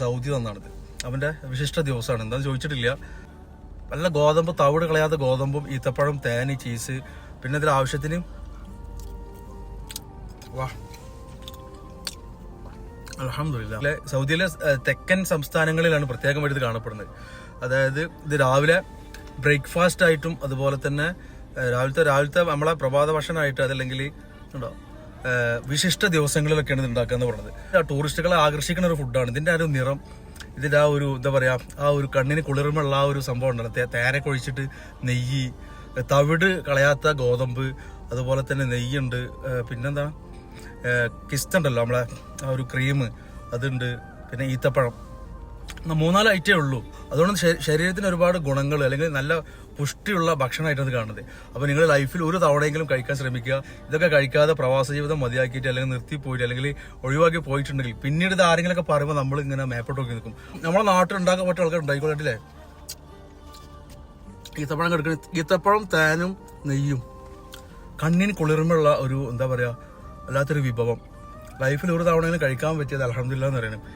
Saudi തന്നാണിത്. അവൻ്റെ വിശിഷ്ട ദിവസമാണ്. എന്താണെന്ന് ചോദിച്ചിട്ടില്ല. നല്ല ഗോതമ്പ്, തവിട് കളയാത്ത ഗോതമ്പും ഈത്തപ്പഴം, തേന്, ചീസ്, പിന്നെ ഇതിൽ ആവശ്യത്തിന് അൽഹംദുലില്ലാ. സൗദിയിലെ തെക്കൻ സംസ്ഥാനങ്ങളിലാണ് പ്രത്യേകമായിട്ട് ഇത് കാണപ്പെടുന്നത്. അതായത് ഇത് രാവിലെ ബ്രേക്ക്ഫാസ്റ്റ് ആയിട്ടും അതുപോലെ തന്നെ രാവിലത്തെ നമ്മളെ പ്രഭാത ഭക്ഷണമായിട്ട്, അതല്ലെങ്കിൽ ഉണ്ടോ വിശിഷ്ട ദിവസങ്ങളിലൊക്കെയാണ് ഇത് ഉണ്ടാക്കാന്ന് പറയുന്നത്. ടൂറിസ്റ്റുകളെ ആകർഷിക്കുന്ന ഒരു ഫുഡാണ്. ഇതിന്റെ ആ ഒരു നിറം, ഇതിന്റെ ആ ഒരു എന്താ പറയാ, ആ ഒരു കണ്ണിന് കുളിർമുള്ള ആ ഒരു സംഭവം ഉണ്ടല്ലോ. തേനൊക്കെ ഒഴിച്ചിട്ട് നെയ്യ്, തവിട് കളയാത്ത ഗോതമ്പ്, അതുപോലെ തന്നെ നെയ്യുണ്ട്, പിന്നെന്താ കിസ്ത ഉണ്ടല്ലോ നമ്മളെ ആ ഒരു ക്രീം, അതുണ്ട്, പിന്നെ ഈത്തപ്പഴം. 3-4 ഐറ്റേ ഉള്ളൂ. അതുകൊണ്ട് ശരീരത്തിന് ഒരുപാട് ഗുണങ്ങൾ, അല്ലെങ്കിൽ നല്ല പുഷ്ടിയുള്ള ഭക്ഷണമായിട്ടാണ് ഇത് കാണുന്നത്. അപ്പോൾ നിങ്ങൾ ലൈഫിൽ ഒരു തവണയെങ്കിലും കഴിക്കാൻ ശ്രമിക്കുക. ഇതൊക്കെ കഴിക്കാതെ പ്രവാസ ജീവിതം മതിയാക്കിയിട്ട്, അല്ലെങ്കിൽ നിർത്തിപ്പോയിട്ട്, അല്ലെങ്കിൽ ഒഴിവാക്കി പോയിട്ടുണ്ടെങ്കിൽ പിന്നീട് ഇത് ആരെങ്കിലുമൊക്കെ പറയുമ്പോൾ നമ്മൾ ഇങ്ങനെ മേപ്പോട്ട് നോക്കി നിൽക്കും. നമ്മളെ നാട്ടിൽ ഉണ്ടാക്കാൻ പറ്റിയ ആൾക്കാർ ഉണ്ടായിക്കൊള്ളട്ടില്ലേ. ഈത്തപ്പഴം കിടക്കുന്ന ഈത്തപ്പഴം, തേനും നെയ്യും കണ്ണിന് കുളിർമുള്ള ഒരു എന്താ പറയുക വല്ലാത്തൊരു വിഭവം. ലൈഫിൽ ഒരു തവണയെങ്കിലും കഴിക്കാൻ പറ്റിയത് അൽഹംദുലില്ലാ എന്ന് പറയുന്നത്.